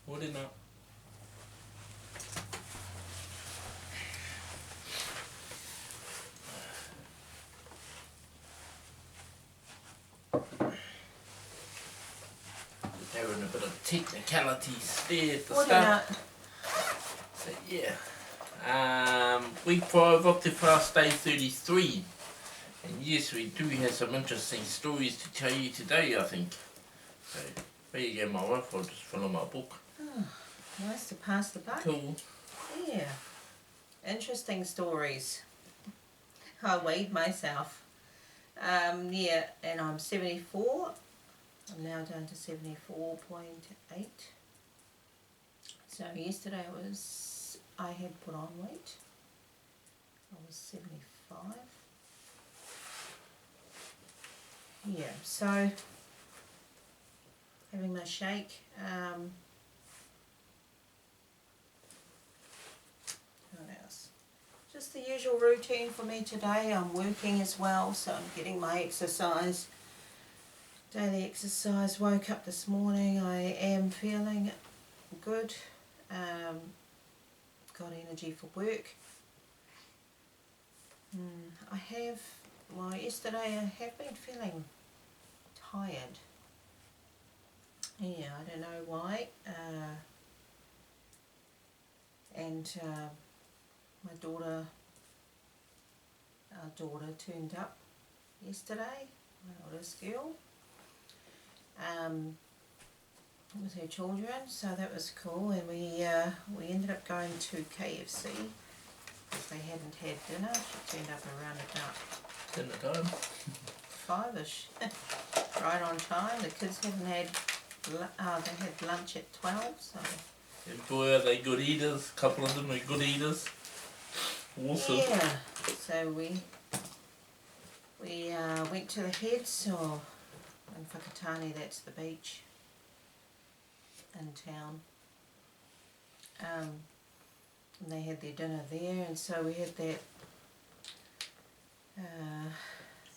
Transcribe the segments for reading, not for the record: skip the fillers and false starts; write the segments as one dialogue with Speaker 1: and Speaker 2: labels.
Speaker 1: Morena. Just having a bit of technicalities there at the start. So yeah. Week 5 Optifast day 33. And yes, we do have some interesting stories to tell you today, I think. So there you go, my wife. I'll just follow my book.
Speaker 2: Oh, nice to pass the buck.
Speaker 1: Cool.
Speaker 2: Yeah. Interesting stories. I weighed myself. Yeah, and I'm 74. I'm now down to 74.8. So yesterday I had put on weight. I was 75. Yeah, so having my shake. What else? Just the usual routine for me today. I'm working as well, so I'm getting my exercise. Daily exercise. Woke up this morning. I am feeling good. Got energy for work. Yesterday I have been feeling tired. Yeah, I don't know why. Our daughter turned up yesterday, my oldest girl, with her children, so that was cool. And we ended up going to KFC because they hadn't had dinner. She turned up around about
Speaker 1: Dinner time.
Speaker 2: 5ish, right on time. The kids hadn't had. They had lunch at 12, so.
Speaker 1: And boy, are they good eaters. A couple of them are good eaters. Awesome.
Speaker 2: Yeah. So we went to the heads, or in Whakatane, that's the beach in town. And they had their dinner there, and so we had that.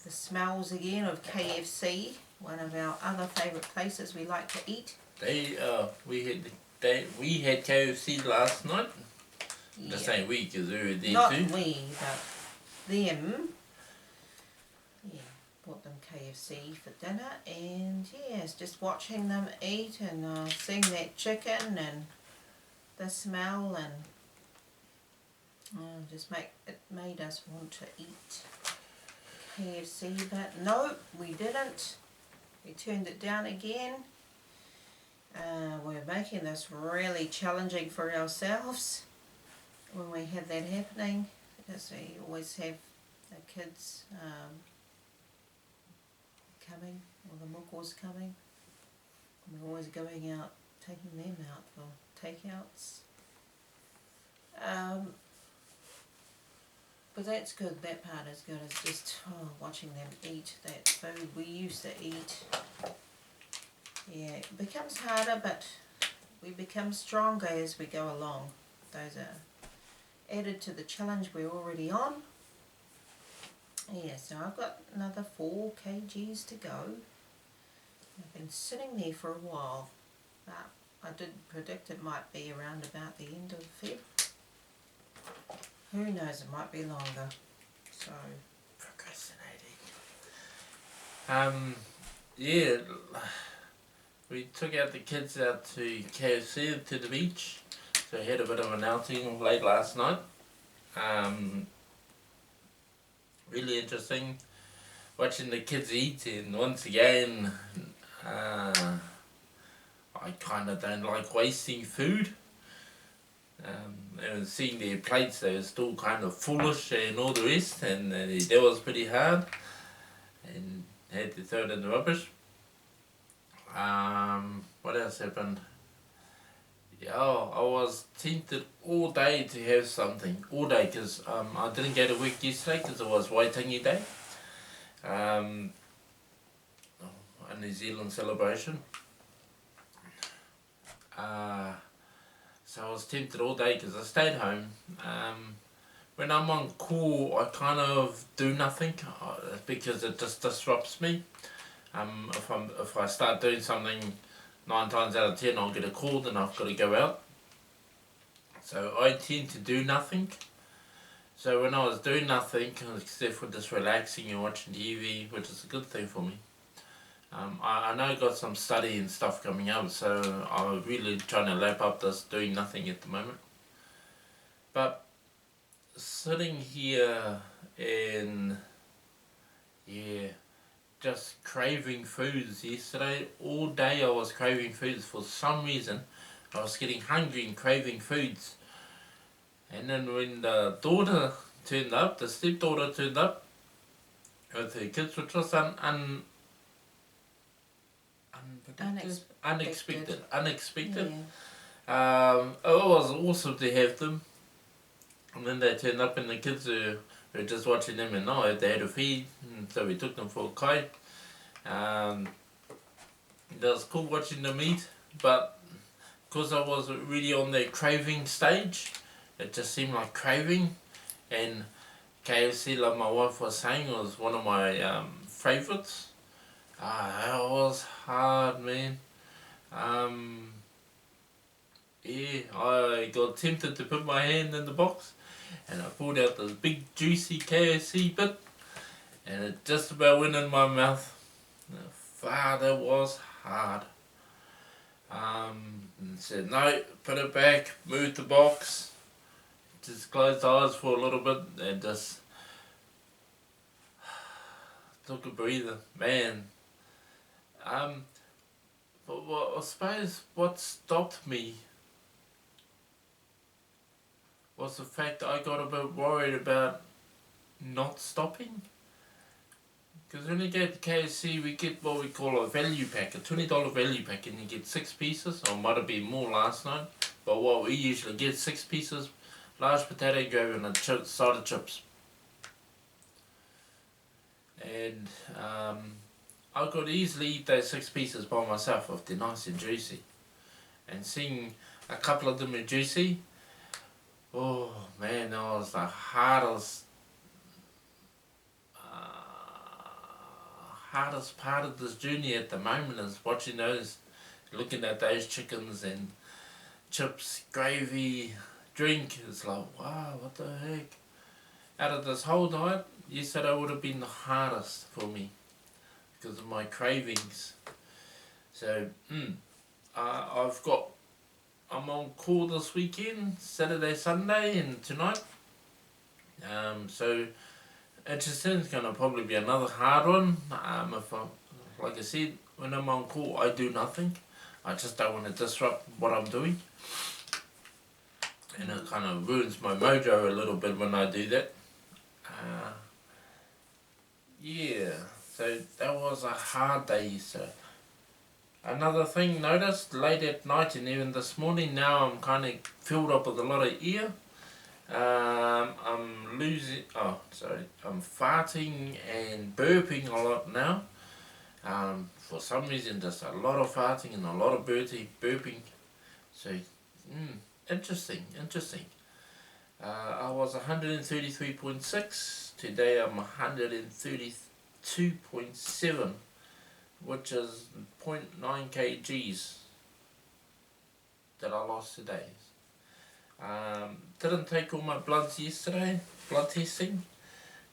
Speaker 2: The smells again of KFC, one of our other favourite places we like to eat.
Speaker 1: We had KFC last night.
Speaker 2: Yeah.
Speaker 1: The same week as we were there
Speaker 2: Not
Speaker 1: too.
Speaker 2: we, but them. Yeah, bought them KFC for dinner, and yes, just watching them eat and seeing that chicken and the smell, and it made us want to eat KFC, but no, we didn't. We turned it down again. We're making this really challenging for ourselves when we have that happening, because we always have the kids coming, or the mukos coming. We're always going out, taking them out for takeouts. But that's good, that part is good. It's just watching them eat that food we used to eat. Yeah, it becomes harder, but we become stronger as we go along. Those are added to the challenge we're already on. Yeah, so I've got another 4 kgs to go. I've been sitting there for a while, but I did predict it might be around about the end of Feb. Who knows, it might be longer. So
Speaker 1: Procrastinating. Yeah, we took out the kids out to KFC, to the beach. So we had a bit of an outing late last night. Really interesting watching the kids eat, and once again, I kind of don't like wasting food. And seeing their plates, they were still kind of foolish and all the rest, and that was pretty hard, and had to throw it in the rubbish. What else happened? Yeah, I was tempted all day to have something, all day, because I didn't go to work yesterday because it was Waitangi Day, a New Zealand celebration. So I was tempted all day because I stayed home. When I'm on call, I kind of do nothing because it just disrupts me. If I start doing something 9 times out of 10 I'll get a call and I've got to go out. So I tend to do nothing. So when I was doing nothing, except for just relaxing and watching TV, which is a good thing for me, I know I got some study and stuff coming up, so I'm really trying to lap up this doing nothing at the moment. But sitting here and just craving foods yesterday, all day I was craving foods. For some reason I was getting hungry and craving foods. And then when the daughter turned up, the stepdaughter turned up with her kids, which was unexpected. Yeah. It was awesome to have them. And then they turned up and the kids were just watching them, and they had a feed, and so we took them for a kite. It was cool watching them eat, but because I was really on that craving stage, it just seemed like craving. And KFC, like my wife was saying, was one of my favourites. It was hard, man. I got tempted to put my hand in the box, and I pulled out this big juicy KFC bit, and it just about went in my mouth. That was hard. And said no, put it back, move the box, just closed the eyes for a little bit and just took a breather, man. But I suppose what stopped me was the fact that I got a bit worried about not stopping. Because when you go to KFC, we get what we call a value pack, a $20 value pack, and you get 6 pieces, or might have been more last night, but what we usually get, 6 pieces, large potato gravy and a side of chips. And I could easily eat those 6 pieces by myself if they're nice and juicy. And seeing a couple of them are juicy, oh man, that was the hardest part of this journey at the moment, is watching those, looking at those chickens and chips, gravy, drink. It's like, wow, what the heck. Out of this whole diet, yesterday would have been the hardest for me because of my cravings. So I'm on call this weekend, Saturday, Sunday and tonight. So interesting, it's going to probably be another hard one. Like I said, when I'm on call I do nothing. I just don't want to disrupt what I'm doing. And it kind of ruins my mojo a little bit when I do that. So that was a hard day yesterday. Another thing noticed, late at night and even this morning, now I'm kind of filled up with a lot of air. I'm farting and burping a lot now. For some reason, just a lot of farting and a lot of burping. So, interesting. I was 133.6. Today I'm 132.7, which is 0.9 kgs that I lost today. Didn't take all my bloods yesterday, blood testing,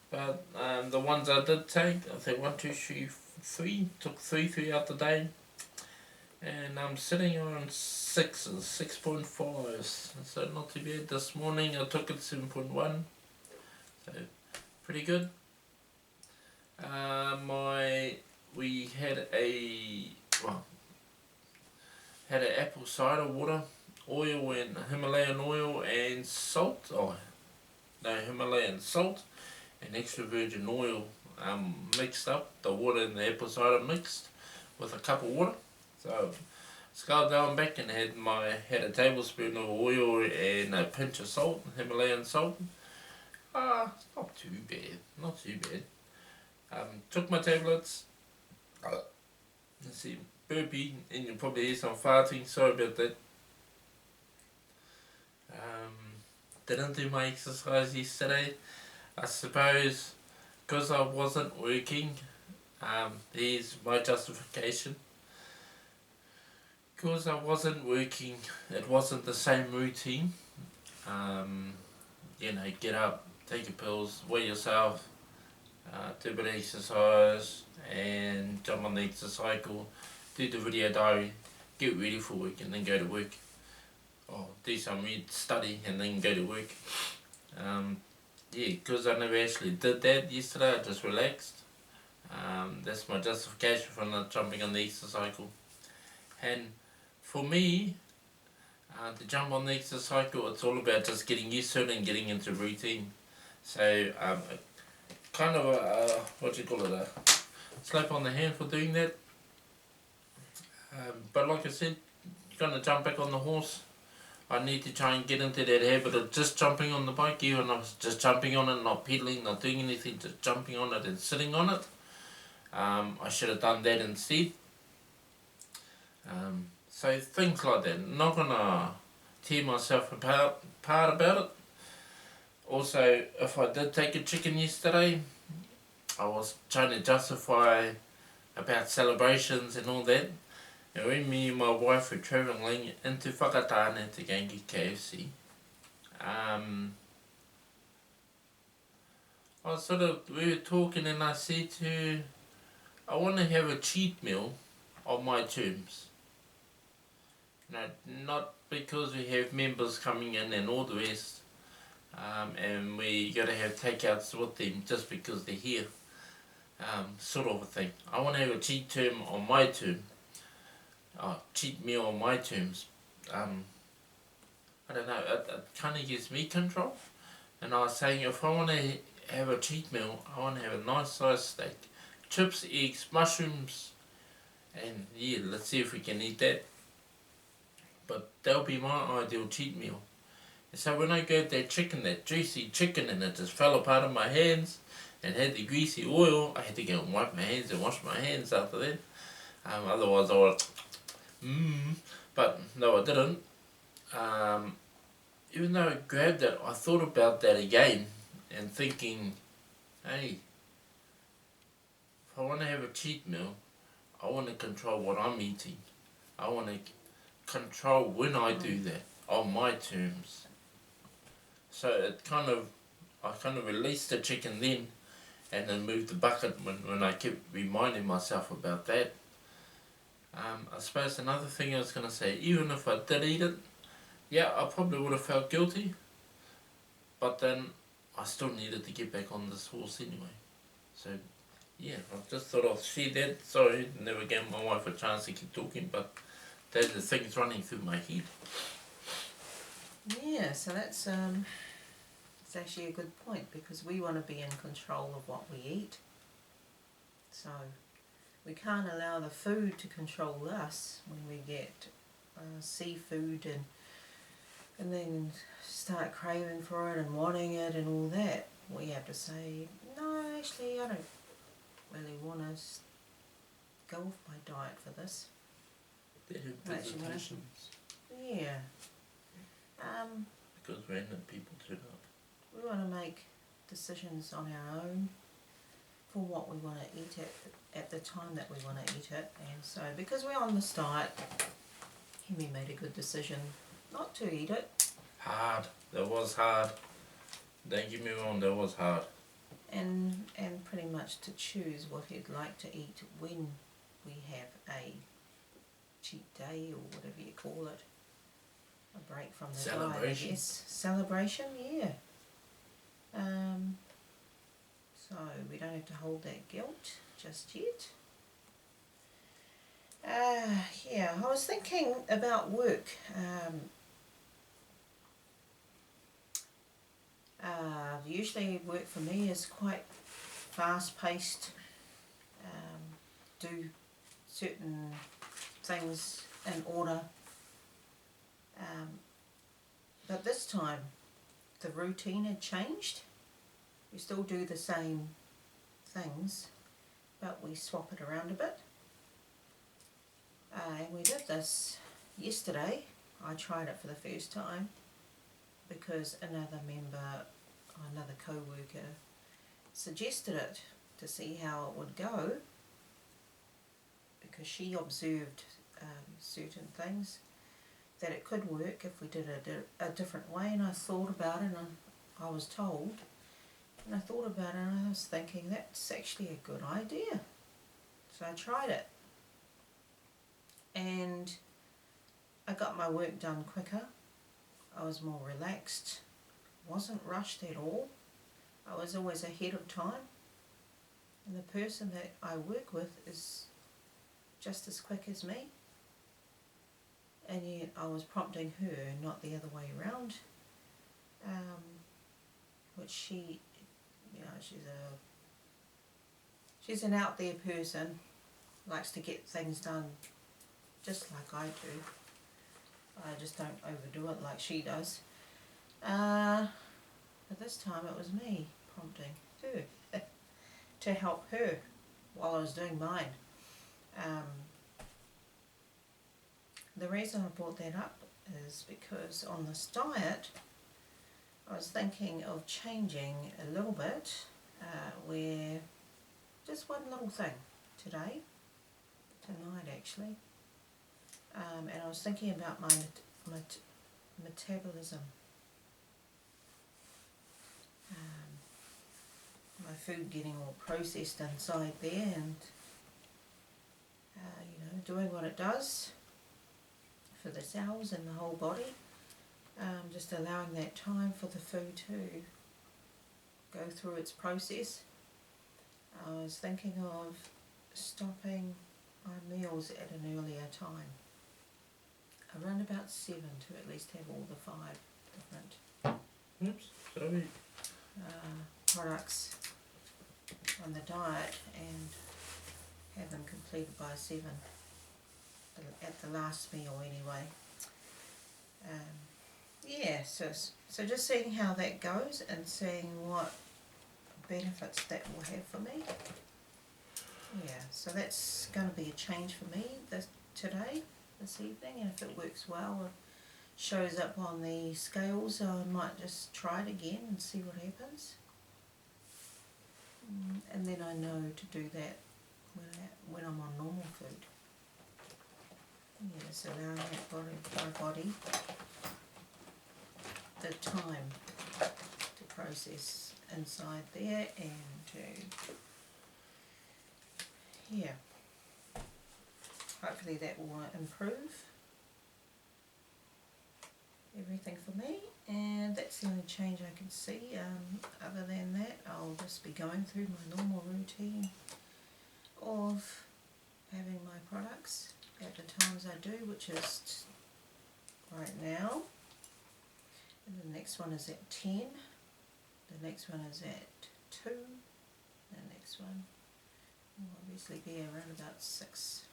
Speaker 1: but the ones I did take, I think 1, 2, 3, took 3 throughout the day, and I'm sitting on 6s, 6.5s, so not too bad. This morning I took it 7.1, so pretty good. We had an apple cider water, oil and Himalayan oil and salt, Himalayan salt and extra virgin oil mixed up, the water and the apple cider mixed with a cup of water. So scaled down back and had a tablespoon of oil and a pinch of salt, Himalayan salt. It's not too bad. Took my tablets. Let's see, burpee, and you'll probably hear some farting, sorry about that. Didn't do my exercise yesterday, I suppose, because I wasn't working. Here's my justification. Because I wasn't working, it wasn't the same routine. You know, get up, take your pills, weigh yourself, do a bit of exercise, and jump on the exercycle, do the video diary, get ready for work, and then go to work. Or do some study, and then go to work. Yeah, because I never actually did that yesterday, I just relaxed. That's my justification for not jumping on the exercycle. And for me, to jump on the exercycle, it's all about just getting used to it and getting into routine. So, kind of a slap on the hand for doing that. But like I said, you're going to jump back on the horse. I need to try and get into that habit of just jumping on the bike, even if I was just jumping on it, not pedaling, not doing anything, just jumping on it and sitting on it. I should have done that instead. So things like that. Not gonna tear myself apart about it. Also, if I did take a chicken yesterday, I was trying to justify about celebrations and all that. And when me and my wife were travelling into Whakatane to go and get KFC, we were talking and I said to her, I want to have a cheat meal on my terms. You know, not because we have members coming in and all the rest, and we got to have takeouts with them just because they're here, sort of a thing. I want to have a cheat term on my term. Cheat meal on my terms. I don't know, it kind of gives me control. And I was saying, if I want to have a cheat meal, I want to have a nice sized steak, chips, eggs, mushrooms, and yeah, let's see if we can eat that. But that'll be my ideal cheat meal. And so when I grabbed that chicken, that juicy chicken, and it just fell apart in my hands and had the greasy oil, I had to go and wipe my hands and wash my hands after that. Otherwise I would but no, I didn't. Even though I grabbed it, I thought about that again and thinking, hey, if I want to have a cheat meal, I want to control what I'm eating. I want to control when I do that on my terms. So I kind of released the chicken then, and then moved the bucket when I kept reminding myself about that. I suppose another thing I was going to say, even if I did eat it, yeah, I probably would have felt guilty, but then I still needed to get back on this horse anyway. So, yeah, I just thought I'll share that. Sorry, never gave my wife a chance to keep talking, but those are the things running through my head.
Speaker 2: Yeah, so that's it's actually a good point, because we want to be in control of what we eat. So we can't allow the food to control us when we get seafood and then start craving for it and wanting it and all that. We have to say, no, actually I don't really want to go off my diet for this.
Speaker 1: They have visitations.
Speaker 2: Yeah.
Speaker 1: Because random people turn up.
Speaker 2: We want to make decisions on our own for what we want to eat at the time that we want to eat it. And so because we're on this diet, Hemi made a good decision not to eat it.
Speaker 1: Hard. That was hard. Don't get me wrong, that was hard.
Speaker 2: And pretty much to choose what he'd like to eat when we have a cheat day or whatever you call it. A break from the diet, I guess. Celebration, yeah. So we don't have to hold that guilt just yet. Yeah, I was thinking about work. Usually work for me is quite fast-paced. Do certain things in order. But this time the routine had changed. We still do the same things, but we swap it around a bit. And we did this yesterday. I tried it for the first time because another co-worker suggested it to see how it would go, because she observed certain things, that it could work if we did it a different way. And I thought about it, and I was told, and I thought about it, and I was thinking that's actually a good idea. So I tried it, and I got my work done quicker. I was more relaxed, wasn't rushed at all. I was always ahead of time, and the person that I work with is just as quick as me, and yet I was prompting her, not the other way around. Which she, you know, she's an out there person, likes to get things done just like I do. I just don't overdo it like she does. But this time it was me prompting her to help her while I was doing mine. The reason I brought that up is because on this diet I was thinking of changing a little bit, where just one little thing tonight actually, and I was thinking about my metabolism, my food getting all processed inside there, and you know, doing what it does for the cells and the whole body. Just allowing that time for the food to go through its process. I was thinking of stopping my meals at an earlier time, around about 7, to at least have all the 5 different products on the diet, and have them completed by 7 at the last meal anyway. Yeah, so just seeing how that goes and seeing what benefits that will have for me. Yeah, so that's going to be a change for me this evening, and if it works well, it shows up on the scales, I might just try it again and see what happens. And then I know to do that when I'm on normal food. Yes, allowing my body the time to process inside there, and to, yeah, hopefully that will improve everything for me. And that's the only change I can see. Other than that, I'll just be going through my normal routine of having my products at the times I do, which is right now. And the next one is at 10. The next one is at 2. The next one will obviously be around about 6.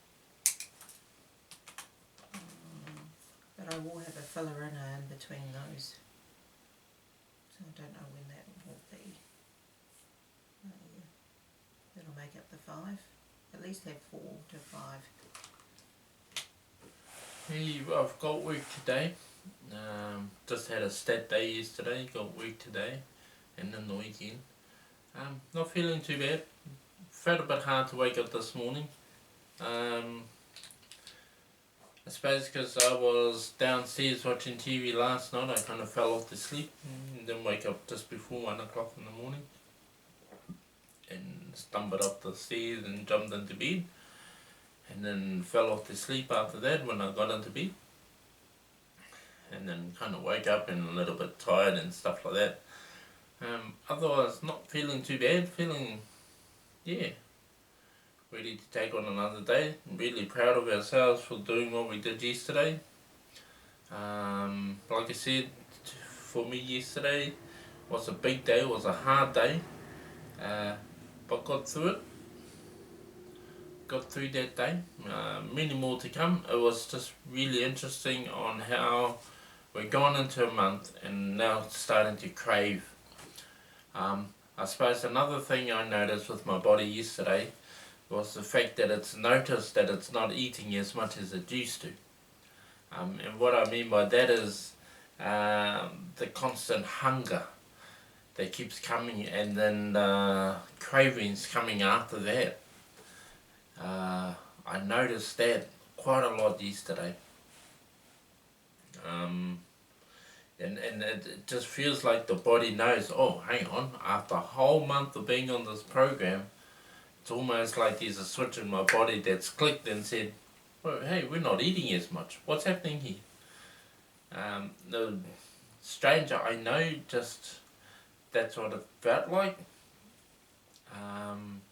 Speaker 2: But I will have a filler in between those. So I don't know when that will be. That'll make up the 5. At least have 4 to 5.
Speaker 1: Hey, I've got work today. Just had a stat day yesterday, got work today, and then the weekend. Not feeling too bad. Felt a bit hard to wake up this morning. I suppose because I was downstairs watching TV last night, I kind of fell off to sleep and then wake up just before 1 o'clock in the morning, and stumbled up the stairs and jumped into bed, and then fell off to sleep after that when I got into bed, and then kind of woke up and a little bit tired and stuff like that. Otherwise not feeling too bad, feeling, yeah, ready to take on another day. I'm really proud of ourselves for doing what we did yesterday. Like I said, for me yesterday was a big day, was a hard day, but got through it. Got through that day. Many more to come. It was just really interesting on how we're going into a month and now starting to crave. I suppose another thing I noticed with my body yesterday was the fact that it's noticed that it's not eating as much as it used to. And what I mean by that is the constant hunger that keeps coming, and then cravings coming after that. I noticed that quite a lot yesterday. And it just feels like the body knows, oh, hang on, after a whole month of being on this program, it's almost like there's a switch in my body that's clicked and said, well, hey, we're not eating as much. What's happening here? The stranger, I know, just that's what it felt like. And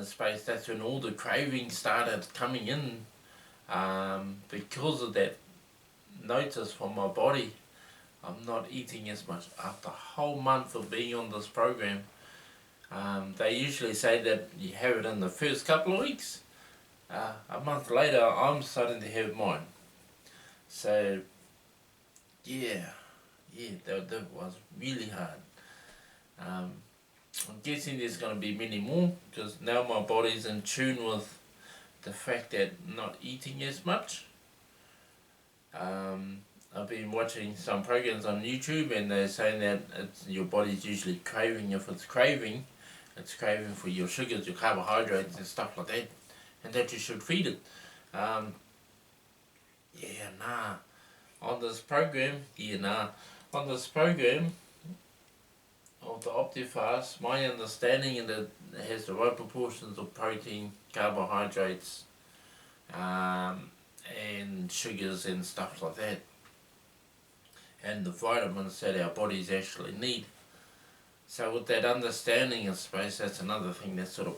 Speaker 1: I suppose that's when all the cravings started coming in, because of that notice from my body. I'm not eating as much after a whole month of being on this program. They usually say that you have it in the first couple of weeks. A month later, I'm starting to have mine. So, yeah, that was really hard. I'm guessing there's going to be many more, because now my body's in tune with the fact that not eating as much. I've been watching some programs on YouTube, and they're saying that your body's usually craving. If it's craving for your sugars, your carbohydrates and stuff like that, and that you should feed it. On this program of the Optifast, my understanding is that it has the right proportions of protein, carbohydrates, and sugars and stuff like that, and the vitamins that our bodies actually need. So with that understanding, I suppose that's another thing that's sort of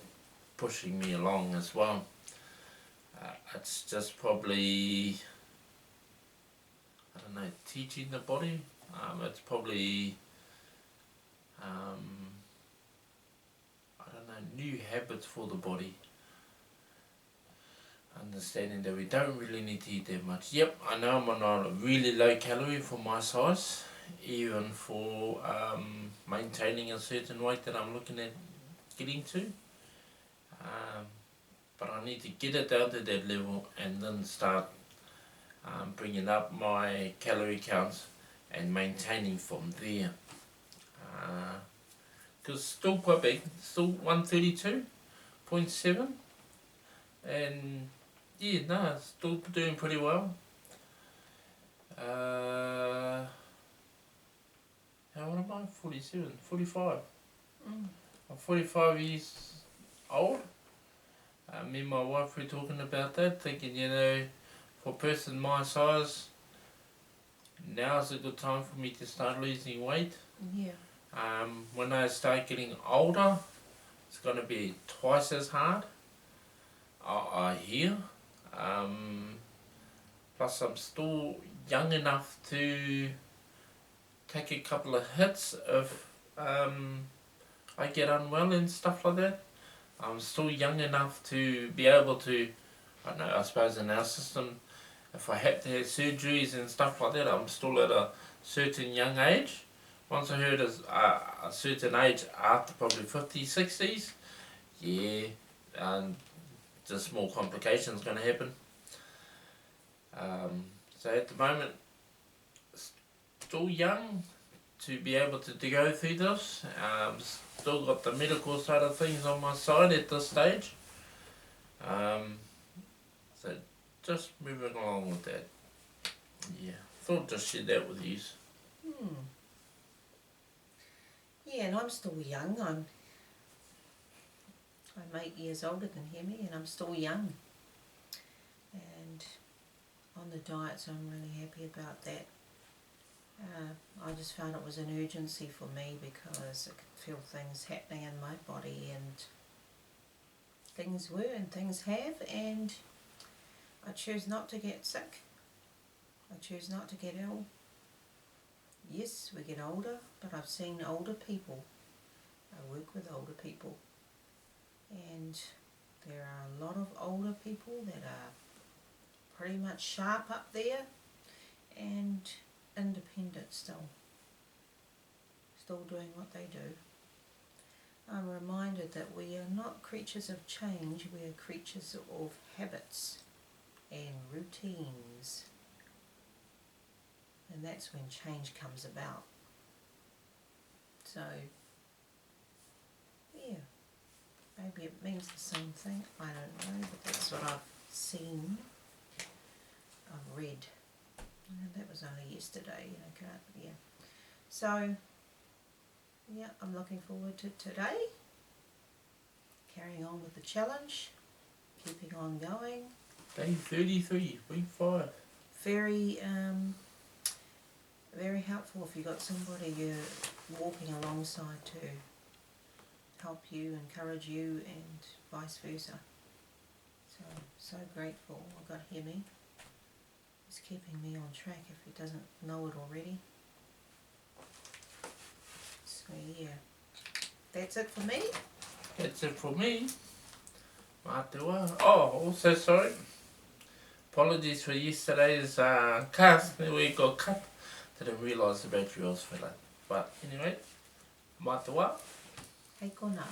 Speaker 1: pushing me along as well. It's just probably, I don't know, teaching the body. It's probably, I don't know, new habits for the body. Understanding that we don't really need to eat that much. Yep, I know I'm on a really low calorie for my size, even for maintaining a certain weight that I'm looking at getting to. But I need to get it down to that level and then start bringing up my calorie counts and maintaining from there. Because still quite big, still 132.7, and yeah, no, still doing pretty well. How old am I? 47, 45. I'm 45 years old. Me and my wife were talking about that, thinking, for a person my size, now's a good time for me to start losing weight.
Speaker 2: Yeah.
Speaker 1: When I start getting older, it's going to be twice as hard, I hear. Plus I'm still young enough to take a couple of hits if I get unwell and stuff like that. I'm still young enough to be able to, I suppose in our system, if I have to have surgeries and stuff like that, I'm still at a certain young age. Once I heard a certain age after probably 50s, 60s, just more complications going to happen. So at the moment, still young to be able to go through this. Still got the medical side of things on my side at this stage. So just moving along with that. Yeah, thought I'd just share that with you.
Speaker 2: Yeah, and I'm still young. I'm 8 years older than Hemi, and I'm still young. And on the diets, I'm really happy about that. I just found it was an urgency for me because I could feel things happening in my body, and things were and things have, and I choose not to get sick. I choose not to get ill. Yes, we get older, but I've seen older people. I work with older people, and there are a lot of older people that are pretty much sharp up there and independent still doing what they do. I'm reminded that we are not creatures of change, we are creatures of habits and routines, and that's when change comes about. So yeah, maybe it means the same thing, I don't know, but that's what I've seen. of red. And that was only yesterday, you know, yeah. So, yeah, I'm looking forward to today. Carrying on with the challenge. Keeping on going.
Speaker 1: Day 33, week 5.
Speaker 2: Very, very helpful if you've got somebody you're walking alongside to help you, encourage you, and vice versa. So grateful. I've got Hemi. He's keeping me on track if he doesn't know it already. So yeah, that's it for me.
Speaker 1: That's it for me. Oh, also sorry. Apologies for yesterday's cast. We got cut. Didn't realise the battery was filling. But anyway, matua.
Speaker 2: Hei kona.